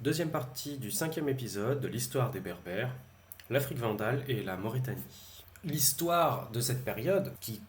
Deuxième partie du 5e épisode de l'histoire des Berbères, l'Afrique vandale et la Mauritanie. L'histoire de cette période, qui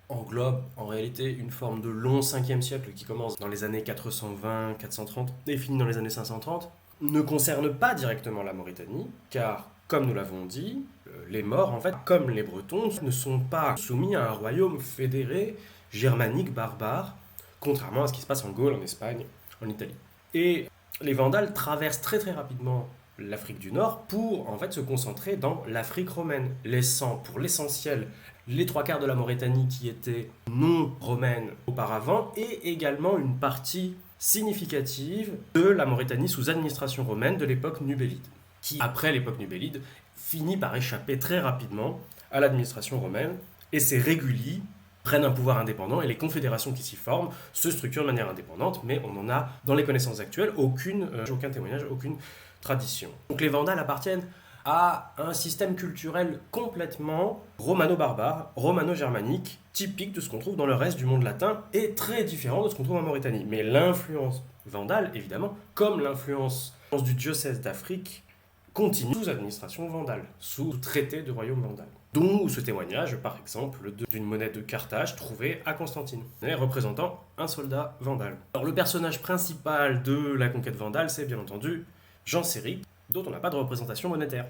englobe en réalité une forme de long 5e siècle qui commence dans les années 420-430 et finit dans les années 530, ne concerne pas directement la Mauritanie, car, comme nous l'avons dit, les Maures, en fait, comme les Bretons, ne sont pas soumis à un royaume fédéré germanique barbare, contrairement à ce qui se passe en Gaule, en Espagne, en Italie. Et les Vandales traversent très très rapidement l'Afrique du Nord pour en fait se concentrer dans l'Afrique romaine, laissant pour l'essentiel les trois quarts de la Mauritanie qui étaient non romaines auparavant et également une partie significative de la Mauritanie sous administration romaine de l'époque nubélide, qui après l'époque nubélide finit par échapper très rapidement à l'administration romaine et ces régulis prennent un pouvoir indépendant et les confédérations qui s'y forment se structurent de manière indépendante, mais on n'en a, dans les connaissances actuelles, aucun témoignage, aucune tradition. Donc les Vandales appartiennent à un système culturel complètement romano-barbare, romano-germanique, typique de ce qu'on trouve dans le reste du monde latin et très différent de ce qu'on trouve en Mauritanie. Mais l'influence vandale, évidemment, comme l'influence du diocèse d'Afrique, continue sous administration vandale, sous traité de royaume vandal. Dont ce témoignage, par exemple, d'une monnaie de Carthage trouvée à Constantine, représentant un soldat vandale. Alors le personnage principal de la conquête vandale, c'est bien entendu Genséric, dont on n'a pas de représentation monétaire.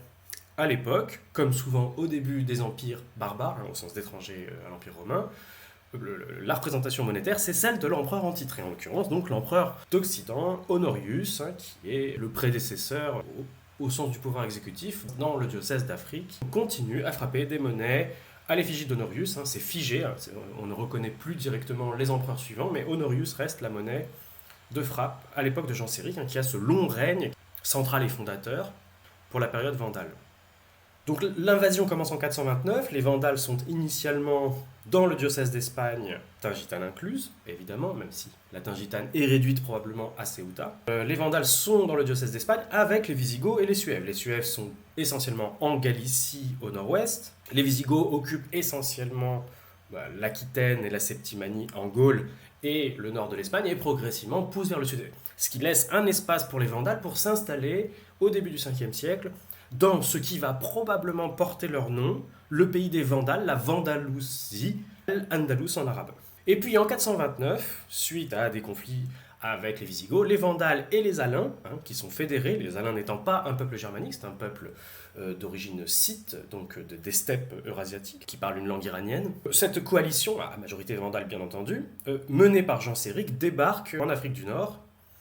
À l'époque, comme souvent au début des empires barbares, au sens d'étrangers à l'Empire romain, la représentation monétaire, c'est celle de l'empereur en titre, et en l'occurrence donc l'empereur d'Occident, Honorius, qui est le prédécesseur au sens du pouvoir exécutif dans le diocèse d'Afrique, continue à frapper des monnaies à l'effigie d'Honorius, c'est figé, on ne reconnaît plus directement les empereurs suivants, mais Honorius reste la monnaie de frappe à l'époque de Genséric, qui a ce long règne central et fondateur pour la période vandale. Donc l'invasion commence en 429, les Vandales sont initialement dans le diocèse d'Espagne, Tingitane incluse, évidemment, même si la Tingitane est réduite probablement à Ceuta. Les Vandales sont dans le diocèse d'Espagne avec les Visigoths et les Suèves. Les Suèves sont essentiellement en Galicie au nord-ouest. Les Visigoths occupent essentiellement l'Aquitaine et la Septimanie en Gaule et le nord de l'Espagne et progressivement poussent vers le sud. Ce qui laisse un espace pour les Vandales pour s'installer au début du 5e siècle dans ce qui va probablement porter leur nom, le pays des Vandales, la Vandalousie, Al-Andalus en arabe. Et puis en 429, suite à des conflits avec les Visigoths, les Vandales et les Alains, qui sont fédérés, les Alains n'étant pas un peuple germanique, c'est un peuple d'origine scythe, donc des steppes eurasiatiques, qui parlent une langue iranienne. Cette coalition, à majorité vandale bien entendu, menée par Genséric, débarque en Afrique du Nord,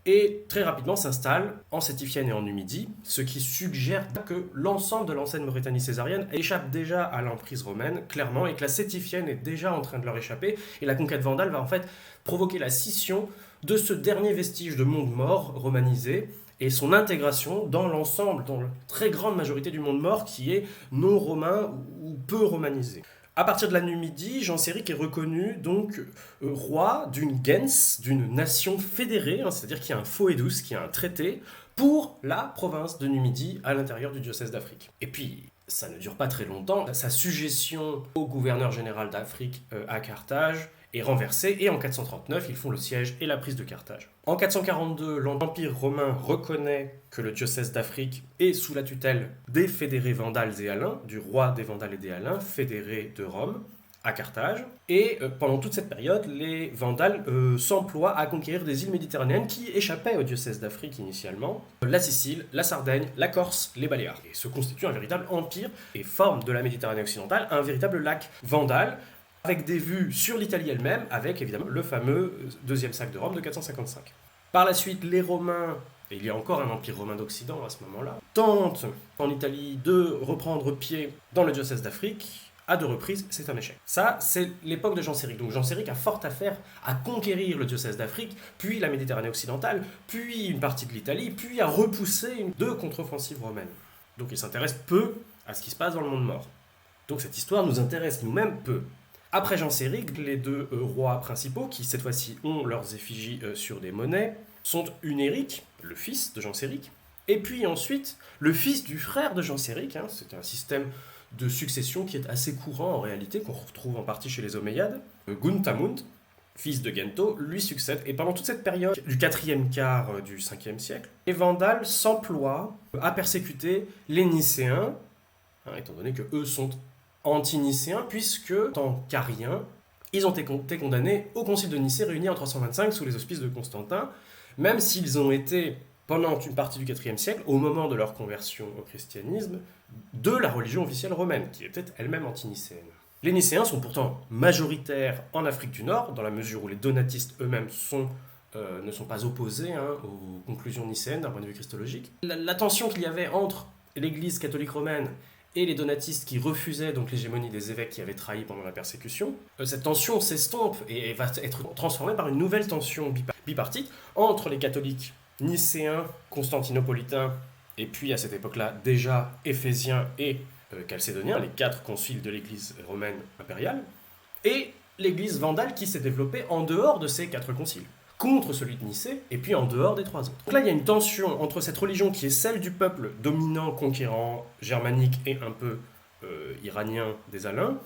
et très rapidement s'installe en Sétifienne et en Numidie, ce qui suggère que l'ensemble de l'ancienne Mauritanie césarienne échappe déjà à l'emprise romaine, clairement, et que la Sétifienne est déjà en train de leur échapper, et la conquête vandale va en fait provoquer la scission de ce dernier vestige de monde mort romanisé, et son intégration dans l'ensemble, dans la très grande majorité du monde mort qui est non romain ou peu romanisé. À partir de la Numidie, Genséric est reconnu donc roi d'une gens, d'une nation fédérée, c'est-à-dire qu'il y a un foedus, qu'il y a un traité, pour la province de Numidie à l'intérieur du diocèse d'Afrique. Et puis, ça ne dure pas très longtemps, sa suggestion au gouverneur général d'Afrique à Carthage est renversée, et en 439, ils font le siège et la prise de Carthage. En 442, l'Empire romain reconnaît que le diocèse d'Afrique est sous la tutelle des fédérés vandales et alains, du roi des vandales et des alains, fédérés de Rome, à Carthage. Et pendant toute cette période, les Vandales s'emploient à conquérir des îles méditerranéennes qui échappaient au diocèse d'Afrique initialement, la Sicile, la Sardaigne, la Corse, les Baléares. Et se constitue un véritable empire et forme de la Méditerranée occidentale un véritable lac vandale, avec des vues sur l'Italie elle-même, avec évidemment le fameux deuxième sac de Rome de 455. Par la suite, les Romains, et il y a encore un empire romain d'Occident à ce moment-là, tentent en Italie de reprendre pied dans le diocèse d'Afrique. À 2 reprises, c'est un échec. Ça, c'est l'époque de Genséric. Donc Genséric a fort affaire à conquérir le diocèse d'Afrique, puis la Méditerranée occidentale, puis une partie de l'Italie, puis à repousser 2 contre-offensives romaines. Donc il s'intéresse peu à ce qui se passe dans le monde mort. Donc cette histoire nous intéresse nous-mêmes peu. Après Genséric, les 2 rois principaux, qui cette fois-ci ont leurs effigies sur des monnaies, sont Hunéric, le fils de Genséric, et puis ensuite le fils du frère de Genséric, c'est un système de succession qui est assez courant en réalité, qu'on retrouve en partie chez les Omeyyades, Guntamund, fils de Gento, lui succède. Et pendant toute cette période du 4e quart du 5e siècle, les Vandales s'emploient à persécuter les Nicéens, étant donné que eux sont anti-nicéens, puisque, en tant qu'ariens, ils ont été condamnés au concile de Nicée réuni en 325 sous les auspices de Constantin, même s'ils ont été, pendant une partie du IVe siècle, au moment de leur conversion au christianisme, de la religion officielle romaine, qui était elle-même anti-nicéenne. Les Nicéens sont pourtant majoritaires en Afrique du Nord, dans la mesure où les donatistes eux-mêmes ne sont pas opposés aux conclusions nicéennes d'un point de vue christologique. La tension qu'il y avait entre l'Église catholique romaine et les donatistes qui refusaient donc l'hégémonie des évêques qui avaient trahi pendant la persécution, cette tension s'estompe et va être transformée par une nouvelle tension bipartite entre les catholiques nicéens, constantinopolitains, et puis à cette époque-là déjà éphésiens et chalcédoniens, les 4 conciles de l'église romaine impériale, et l'église vandale qui s'est développée en dehors de ces 4 conciles, contre celui de Nicée, et puis en dehors des 3 autres. Donc là, il y a une tension entre cette religion qui est celle du peuple dominant, conquérant, germanique et un peu iranien des Alains,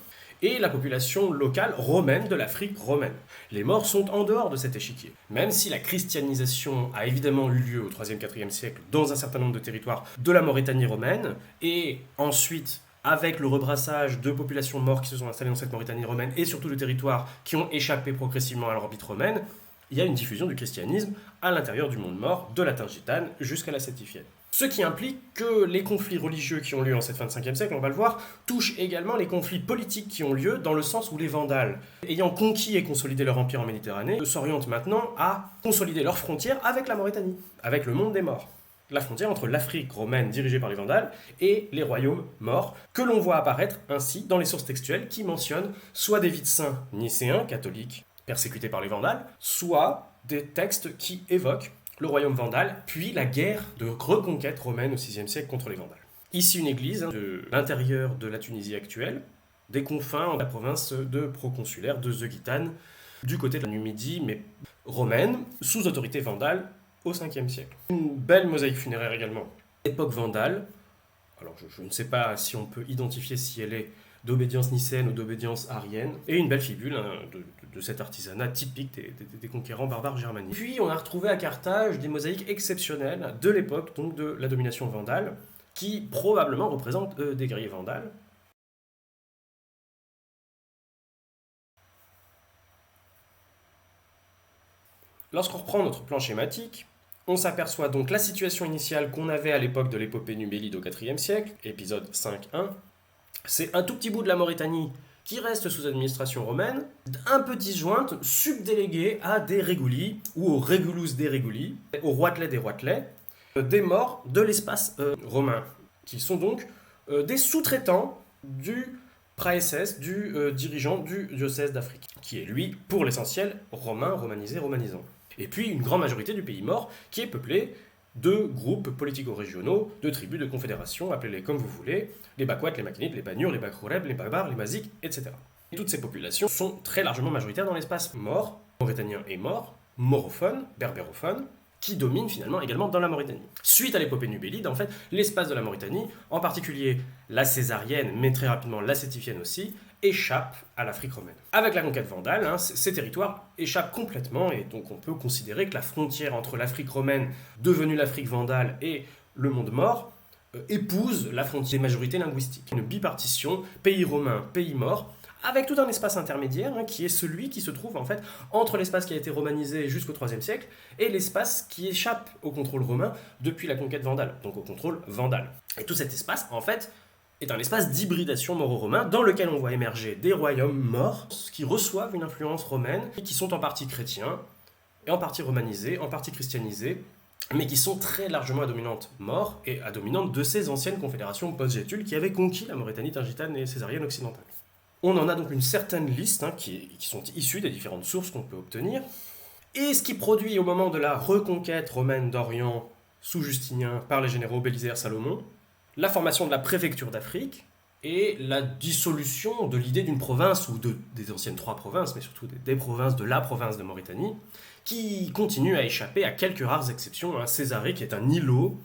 et la population locale romaine de l'Afrique romaine. Les Maures sont en dehors de cet échiquier. Même si la christianisation a évidemment eu lieu au 3e, 4e siècle dans un certain nombre de territoires de la Mauritanie romaine, et ensuite avec le rebrassage de populations maures qui se sont installées dans cette Mauritanie romaine, et surtout de territoires qui ont échappé progressivement à l'orbite romaine, il y a une diffusion du christianisme à l'intérieur du monde mort, de la Tingitane jusqu'à la Sétifienne. Ce qui implique que les conflits religieux qui ont lieu en cette fin de 5e siècle, on va le voir, touchent également les conflits politiques qui ont lieu dans le sens où les Vandales, ayant conquis et consolidé leur empire en Méditerranée, s'orientent maintenant à consolider leurs frontières avec la Mauritanie, avec le monde des morts. La frontière entre l'Afrique romaine dirigée par les Vandales et les royaumes morts, que l'on voit apparaître ainsi dans les sources textuelles qui mentionnent soit des vies de saints nicéens, catholiques, persécutés par les Vandales, soit des textes qui évoquent le royaume vandale, puis la guerre de reconquête romaine au VIe siècle contre les Vandales. Ici une église de l'intérieur de la Tunisie actuelle, des confins de la province de proconsulaire de Zeugitane, du côté de la Numidie, mais romaine, sous autorité vandale au 5e siècle. Une belle mosaïque funéraire également. Époque vandale, alors je ne sais pas si on peut identifier si elle est d'obédience nicéenne ou d'obédience arienne, et une belle fibule de cet artisanat typique des conquérants barbares germaniques. Puis on a retrouvé à Carthage des mosaïques exceptionnelles de l'époque, donc de la domination vandale, qui probablement représentent des guerriers vandales. Lorsqu'on reprend notre plan schématique, on s'aperçoit donc la situation initiale qu'on avait à l'époque de l'épopée numélide au IVe siècle, épisode 5.1. C'est un tout petit bout de la Mauritanie qui reste sous administration romaine, un peu disjointe, subdéléguée à des régoulis, ou aux régulus des réguli, aux roitelets des roitelets, des morts de l'espace romain, qui sont donc des sous-traitants du praeses, du dirigeant du diocèse d'Afrique, qui est lui, pour l'essentiel, romain, romanisé, romanisant. Et puis une grande majorité du pays mort, qui est peuplé de groupes politico-régionaux, de tribus, de confédérations, appelez-les comme vous voulez, les Bakwats, les Makinides, les Banures, les Bakroureb, les Barbares, les Maziques, etc. Et toutes ces populations sont très largement majoritaires dans l'espace mort, mauritanien et mort, morophone, berbérophone, qui domine finalement également dans la Mauritanie. Suite à l'épopée nubélide, en fait, l'espace de la Mauritanie, en particulier la césarienne, mais très rapidement la sétifienne aussi, échappe à l'Afrique romaine. Avec la conquête vandale, ces territoires échappent complètement, et donc on peut considérer que la frontière entre l'Afrique romaine, devenue l'Afrique vandale, et le monde mort, épouse la frontière des majorités linguistiques. Une bipartition, pays romain, pays mort, avec tout un espace intermédiaire qui est celui qui se trouve en fait entre l'espace qui a été romanisé jusqu'au IIIe siècle et l'espace qui échappe au contrôle romain depuis la conquête vandale, donc au contrôle vandale. Et tout cet espace, en fait, est un espace d'hybridation moro-romain dans lequel on voit émerger des royaumes morts qui reçoivent une influence romaine et qui sont en partie chrétiens, et en partie romanisés, en partie christianisés, mais qui sont très largement à dominante mort et à dominante de ces anciennes confédérations post-Gétules qui avaient conquis la Mauritanie tingitane et césarienne occidentale. On en a donc une certaine liste qui sont issues des différentes sources qu'on peut obtenir, et ce qui produit au moment de la reconquête romaine d'Orient sous Justinien par les généraux Bélisaire Salomon, la formation de la préfecture d'Afrique et la dissolution de l'idée d'une province, ou des anciennes 3 provinces, mais surtout des provinces de la province de Mauritanie, qui continue à échapper à quelques rares exceptions. Césarée, qui est un îlot,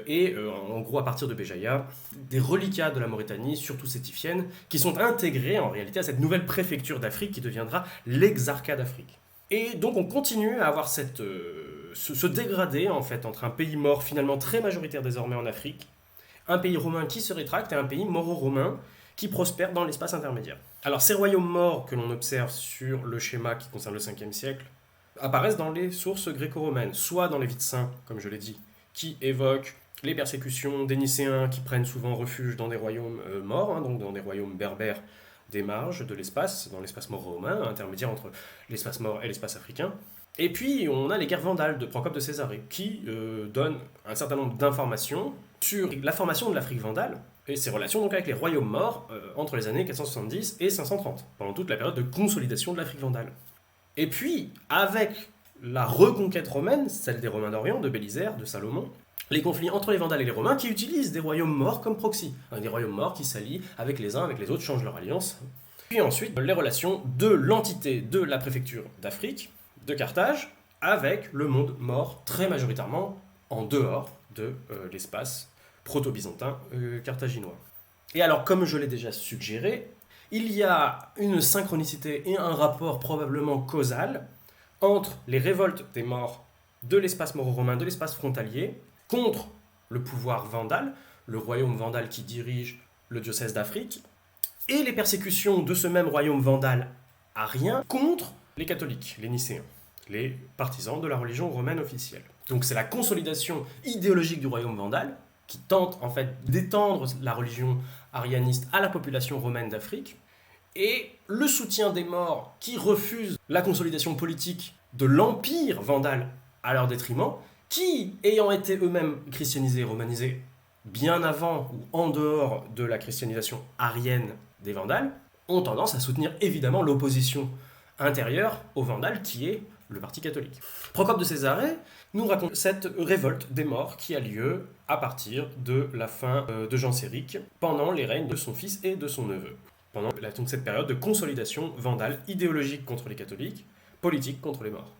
et en gros à partir de Béjaïa, des reliquats de la Mauritanie, surtout sétifienne, qui sont intégrés en réalité à cette nouvelle préfecture d'Afrique qui deviendra l'exarcat d'Afrique. Et donc on continue à avoir ce dégradé en fait entre un pays mort finalement très majoritaire désormais en Afrique, un pays romain qui se rétracte et un pays moro-romain qui prospère dans l'espace intermédiaire. Alors ces royaumes morts que l'on observe sur le schéma qui concerne le 5e siècle apparaissent dans les sources gréco-romaines, soit dans les Vides saints, comme je l'ai dit, qui évoquent les persécutions des Nicéens qui prennent souvent refuge dans des royaumes morts, hein, donc dans des royaumes berbères des marges de l'espace, dans l'espace moro-romain, intermédiaire entre l'espace mort et l'espace africain. Et puis on a les guerres vandales de Procope de Césarée, qui donnent un certain nombre d'informations sur la formation de l'Afrique vandale et ses relations donc avec les royaumes morts entre les années 470 et 530, pendant toute la période de consolidation de l'Afrique vandale. Et puis, avec la reconquête romaine, celle des Romains d'Orient, de Bélisère, de Salomon, les conflits entre les Vandales et les Romains qui utilisent des royaumes morts comme proxy. Des royaumes morts qui s'allient avec les uns, avec les autres, changent leur alliance. Puis ensuite, les relations de l'entité de la préfecture d'Afrique, de Carthage, avec le monde mort, très majoritairement en dehors de l'espace proto-byzantin carthaginois. Et alors, comme je l'ai déjà suggéré, il y a une synchronicité et un rapport probablement causal entre les révoltes des morts de l'espace moro-romain, de l'espace frontalier, contre le pouvoir vandale, le royaume vandale qui dirige le diocèse d'Afrique, et les persécutions de ce même royaume vandale arien contre les catholiques, les nicéens, les partisans de la religion romaine officielle. Donc c'est la consolidation idéologique du royaume vandale qui tente en fait d'étendre la religion arianiste à la population romaine d'Afrique, et le soutien des morts qui refusent la consolidation politique de l'empire vandale à leur détriment, qui, ayant été eux-mêmes christianisés et romanisés bien avant ou en dehors de la christianisation arienne des Vandales, ont tendance à soutenir évidemment l'opposition intérieure aux Vandales qui est le parti catholique. Procope de Césarée nous raconte cette révolte des morts qui a lieu à partir de la fin de Genséric, pendant les règnes de son fils et de son neveu. Pendant donc cette période de consolidation vandale, idéologique contre les catholiques, politique contre les morts.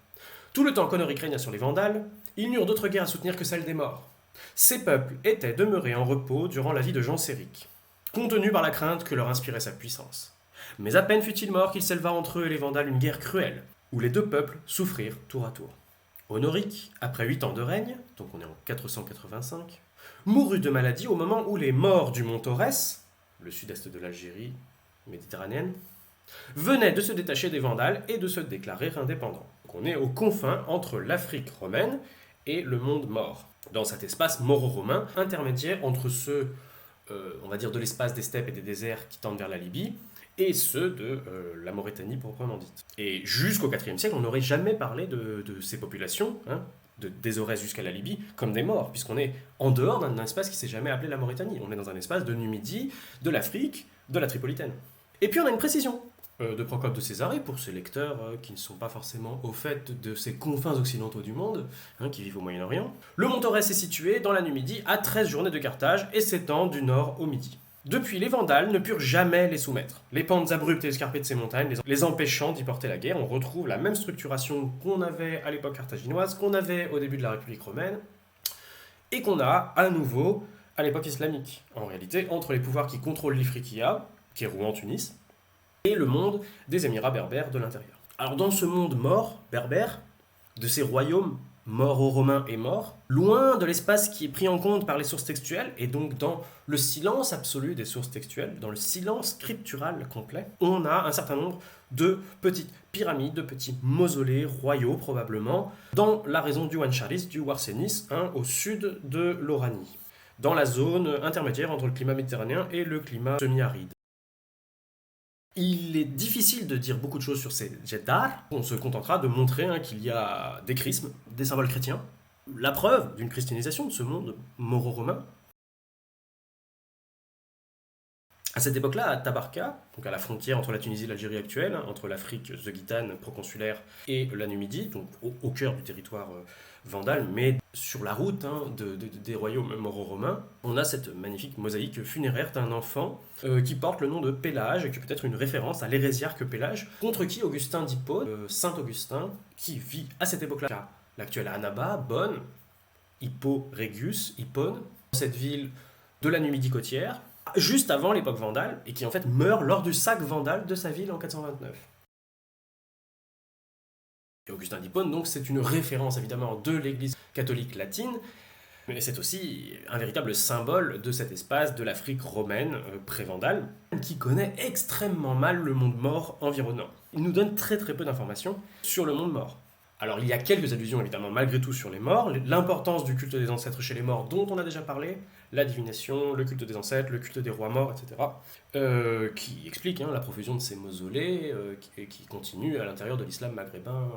Tout le temps qu'Honoric régna sur les Vandales, ils n'eurent d'autre guerre à soutenir que celle des morts. Ces peuples étaient demeurés en repos durant la vie de Genséric, contenus par la crainte que leur inspirait sa puissance. Mais à peine fut-il mort qu'il s'éleva entre eux et les Vandales une guerre cruelle, où les deux peuples souffrirent tour à tour. Honoric, après 8 ans de règne, donc on est en 485, mourut de maladie au moment où les morts du mont Aurès, le sud-est de l'Algérie méditerranéenne, venaient de se détacher des Vandales et de se déclarer indépendants. Donc on est aux confins entre l'Afrique romaine et le monde mort, dans cet espace moro-romain intermédiaire entre ceux, on va dire, de l'espace des steppes et des déserts qui tendent vers la Libye, et ceux de la Mauritanie proprement dite. Et jusqu'au IVe siècle, on n'aurait jamais parlé de ces populations, des Aurès jusqu'à la Libye, comme des morts, puisqu'on est en dehors d'un espace qui ne s'est jamais appelé la Mauritanie. On est dans un espace de Numidie, de l'Afrique, de la Tripolitaine. Et puis on a une précision de Procope de Césarée, pour ces lecteurs qui ne sont pas forcément au fait de ces confins occidentaux du monde, qui vivent au Moyen-Orient. Le mont Aurès est situé dans la Numidie à 13 journées de Carthage et s'étend du nord au midi. Depuis, les Vandales ne purent jamais les soumettre. Les pentes abruptes et escarpées de ces montagnes les empêchant d'y porter la guerre, on retrouve la même structuration qu'on avait à l'époque carthaginoise, qu'on avait au début de la République romaine, et qu'on a à nouveau à l'époque islamique. En réalité, entre les pouvoirs qui contrôlent l'Ifriqiya, qui est Rouen, Tunis, et le monde des Émirats berbères de l'intérieur. Alors dans ce monde mort, berbère, de ces royaumes moro-romains et morts, loin de l'espace qui est pris en compte par les sources textuelles, et donc dans le silence absolu des sources textuelles, dans le silence scriptural complet, on a un certain nombre de petites pyramides, de petits mausolées royaux probablement, dans la région du Wancharis, du Warsénis, au sud de l'Oranie, dans la zone intermédiaire entre le climat méditerranéen et le climat semi-aride. Il est difficile de dire beaucoup de choses sur ces jets d'art. On se contentera de montrer qu'il y a des chrismes, des symboles chrétiens, la preuve d'une christianisation de ce monde moro-romain. À cette époque-là, à Tabarka, donc à la frontière entre la Tunisie et l'Algérie actuelle, entre l'Afrique zeuguitane proconsulaire et la Numidie, donc au cœur du territoire vandale, mais sur la route des royaumes moro-romains, on a cette magnifique mosaïque funéraire d'un enfant qui porte le nom de Pélage, et qui peut être une référence à l'hérésiarque Pélage, contre qui Augustin d'Hippone, Saint Augustin, qui vit à cette époque-là, l'actuelle Annaba, Bonne, Hippo Régus, Hippone, cette ville de la Numidie côtière, juste avant l'époque vandale, et qui en fait meurt lors du sac vandale de sa ville en 429. Et Augustin d'Hippone, donc, c'est une référence évidemment de l'Église catholique latine, mais c'est aussi un véritable symbole de cet espace de l'Afrique romaine pré-vandale, qui connaît extrêmement mal le monde mort environnant. Il nous donne très très peu d'informations sur le monde mort. Alors il y a quelques allusions évidemment malgré tout sur les morts, l'importance du culte des ancêtres chez les morts dont on a déjà parlé, la divination, le culte des ancêtres, le culte des rois morts, etc. Qui explique la profusion de ces mausolées qui continue à l'intérieur de l'islam maghrébin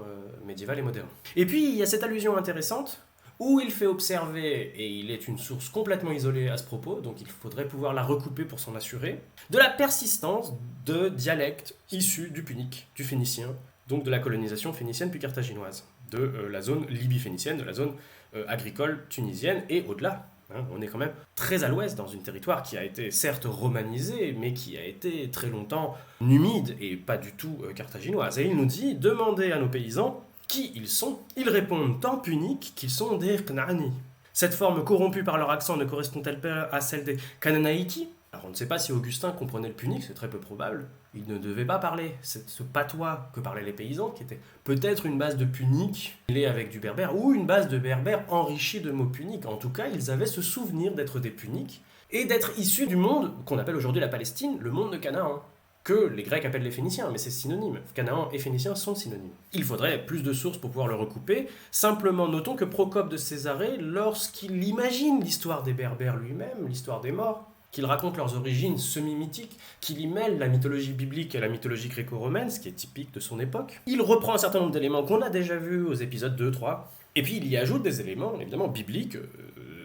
médiéval et moderne. Et puis il y a cette allusion intéressante où il fait observer, et il est une source complètement isolée à ce propos, donc il faudrait pouvoir la recouper pour s'en assurer, de la persistance de dialectes issus du punique, du phénicien, donc de la colonisation phénicienne puis carthaginoise, de la zone libye-phénicienne, de la zone agricole tunisienne, et au-delà. On est quand même très à l'ouest dans un territoire qui a été certes romanisé, mais qui a été très longtemps numide et pas du tout carthaginoise. Et il nous dit, demandez à nos paysans qui ils sont. Ils répondent en punique qu'ils sont des Knaani. Cette forme corrompue par leur accent ne correspond-elle pas à celle des Canaanaïki? Alors on ne sait pas si Augustin comprenait le punique, c'est très peu probable. Il ne devait pas parler ce patois que parlaient les paysans, qui était peut-être une base de punique mêlée avec du berbère, ou une base de berbère enrichie de mots puniques. En tout cas, ils avaient ce souvenir d'être des puniques, et d'être issus du monde qu'on appelle aujourd'hui la Palestine, le monde de Canaan, que les Grecs appellent les Phéniciens, mais c'est synonyme. Canaan et Phéniciens sont synonymes. Il faudrait plus de sources pour pouvoir le recouper. Simplement, notons que Procope de Césarée, lorsqu'il imagine l'histoire des Berbères lui-même, l'histoire des morts, qu'il raconte leurs origines semi-mythiques, qu'il y mêle la mythologie biblique et la mythologie gréco-romaine, ce qui est typique de son époque. Il reprend un certain nombre d'éléments qu'on a déjà vus aux épisodes 2, 3, et puis il y ajoute des éléments, évidemment, bibliques,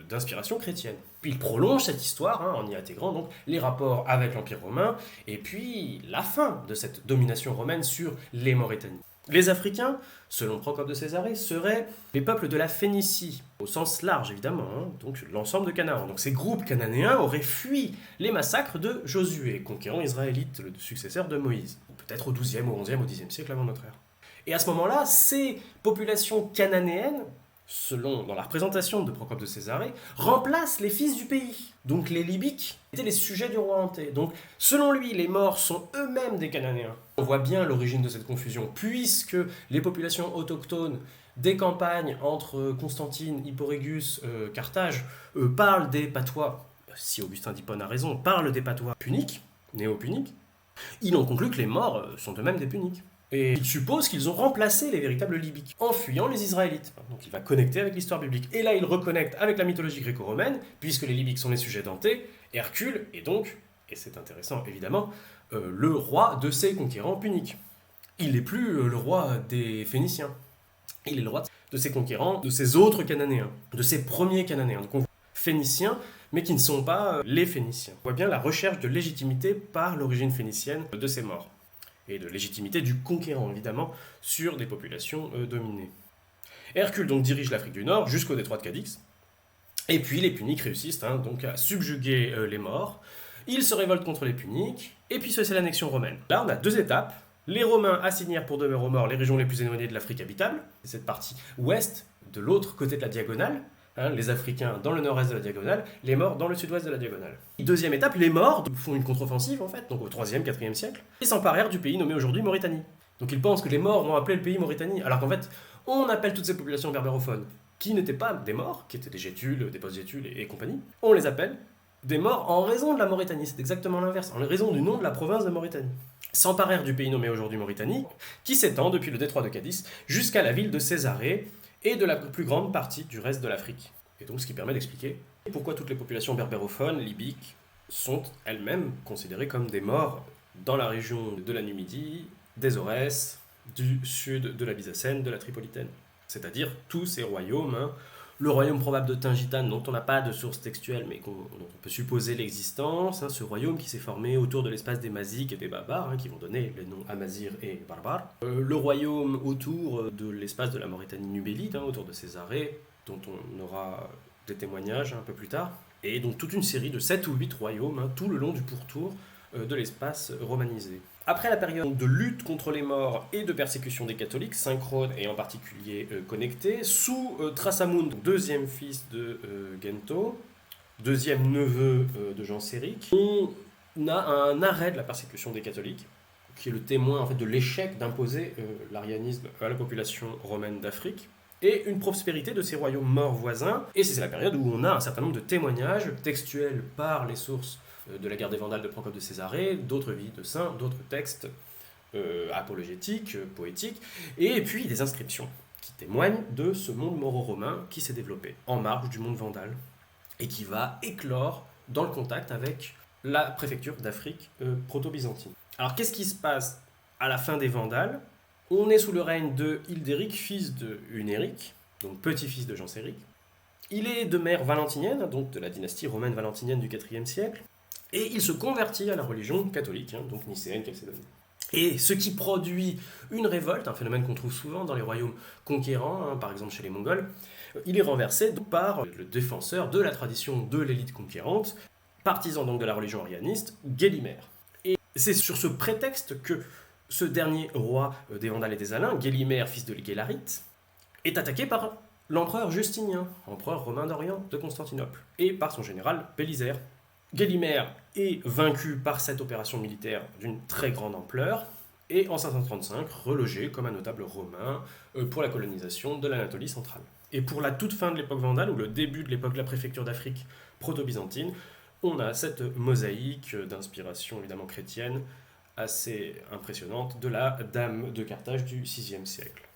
d'inspiration chrétienne. Puis il prolonge cette histoire en y intégrant donc les rapports avec l'Empire romain et puis la fin de cette domination romaine sur les Mauritanies. Les Africains, selon Procope de Césarée, seraient les peuples de la Phénicie, au sens large évidemment, donc l'ensemble de Canaan. Donc ces groupes cananéens auraient fui les massacres de Josué, conquérant israélite, le successeur de Moïse, peut-être au XIIe, au XIe, au Xe siècle avant notre ère. Et à ce moment-là, ces populations cananéennes, dans la représentation de Procope de Césarée, remplacent les fils du pays. Donc les Libyques étaient les sujets du roi hanté. Donc selon lui, les morts sont eux-mêmes des Cananéens. On voit bien l'origine de cette confusion, puisque les populations autochtones des campagnes entre Constantine, Hipporégus, Carthage, parlent des patois, si Augustin d'Hippone a raison, parlent des patois puniques, néo-puniques, il en conclut que les morts sont eux-mêmes des puniques. Et il suppose qu'ils ont remplacé les véritables Libyques, en fuyant les Israélites. Donc il va connecter avec l'histoire biblique. Et là, il reconnecte avec la mythologie gréco-romaine, puisque les Libyques sont les sujets d'Anté, Hercule est donc, et c'est intéressant évidemment, le roi de ces conquérants puniques. Il n'est plus le roi des Phéniciens. Il est le roi de ces conquérants, de ces autres Cananéens, de ces premiers Cananéens. Donc on voit Phéniciens, mais qui ne sont pas les Phéniciens. On voit bien la recherche de légitimité par l'origine phénicienne de ces morts. Et de légitimité du conquérant, évidemment, sur des populations dominées. Hercule donc dirige l'Afrique du Nord jusqu'au détroit de Cadix, et puis les Puniques réussissent donc à subjuguer les morts, ils se révoltent contre les Puniques, et puis c'est l'annexion romaine. Là on a deux étapes, les Romains assignèrent pour demeurer aux morts les régions les plus éloignées de l'Afrique habitable, c'est cette partie ouest, de l'autre côté de la diagonale, les Africains dans le nord-est de la diagonale, les morts dans le sud-ouest de la diagonale. Deuxième étape, les morts font une contre-offensive en fait, donc au 3e, 4e siècle, et s'emparèrent du pays nommé aujourd'hui Mauritanie. Donc ils pensent que les morts ont appelé le pays Mauritanie, alors qu'en fait, on appelle toutes ces populations berbérophones, qui n'étaient pas des morts, qui étaient des Gétules, des post-Gétules et compagnie, on les appelle des morts en raison de la Mauritanie, c'est exactement l'inverse, en raison du nom de la province de Mauritanie. S'emparèrent du pays nommé aujourd'hui Mauritanie, qui s'étend depuis le détroit de Cadix jusqu'à la ville de Césarée, et de la plus grande partie du reste de l'Afrique. Et donc ce qui permet d'expliquer pourquoi toutes les populations berbérophones, libyques, sont elles-mêmes considérées comme des morts dans la région de la Numidie, des Aurès, du sud de la Byzacène, de la Tripolitaine. C'est-à-dire tous ces royaumes, le royaume probable de Tingitane, dont on n'a pas de source textuelle, mais dont on peut supposer l'existence, ce royaume qui s'est formé autour de l'espace des Maziques et des Barbares, qui vont donner les noms Amazir et Barbares. Le royaume autour de l'espace de la Mauritanie nubélite, autour de Césarée, dont on aura des témoignages un peu plus tard, et donc toute une série de 7 ou 8 royaumes, tout le long du pourtour de l'espace romanisé. Après la période de lutte contre les morts et de persécution des catholiques, synchrones et en particulier connectés, sous Thrasamund, deuxième fils de Gento, deuxième neveu de Genséric, on a un arrêt de la persécution des catholiques, qui est le témoin en fait, de l'échec d'imposer l'arianisme à la population romaine d'Afrique, et une prospérité de ces royaumes morts voisins. Et c'est la période où on a un certain nombre de témoignages textuels par les sources de la guerre des Vandales de Procope de Césarée, d'autres vies de saints, d'autres textes apologétiques, poétiques, et puis des inscriptions qui témoignent de ce monde moro-romain qui s'est développé en marge du monde vandale et qui va éclore dans le contact avec la préfecture d'Afrique proto-byzantine. Alors qu'est-ce qui se passe à la fin des Vandales? On est sous le règne de Hildéric, fils de Hunéric, donc petit-fils de Genséric. Il est de mère valentinienne, donc de la dynastie romaine valentinienne du IVe siècle, et il se convertit à la religion catholique, donc nicéenne, chalcédonienne. Et ce qui produit une révolte, un phénomène qu'on trouve souvent dans les royaumes conquérants, par exemple chez les Mongols, il est renversé par le défenseur de la tradition de l'élite conquérante, partisan donc de la religion arianiste, Gélimer. Et c'est sur ce prétexte que ce dernier roi des Vandales et des Alains, Gélimer, fils de Gélaric, est attaqué par l'empereur Justinien, empereur romain d'Orient de Constantinople, et par son général Bélisaire. Gélimer est vaincu par cette opération militaire d'une très grande ampleur, et en 535 relogé comme un notable romain pour la colonisation de l'Anatolie centrale. Et pour la toute fin de l'époque vandale, ou le début de l'époque de la préfecture d'Afrique proto-byzantine, on a cette mosaïque d'inspiration évidemment chrétienne assez impressionnante de la Dame de Carthage du VIe siècle.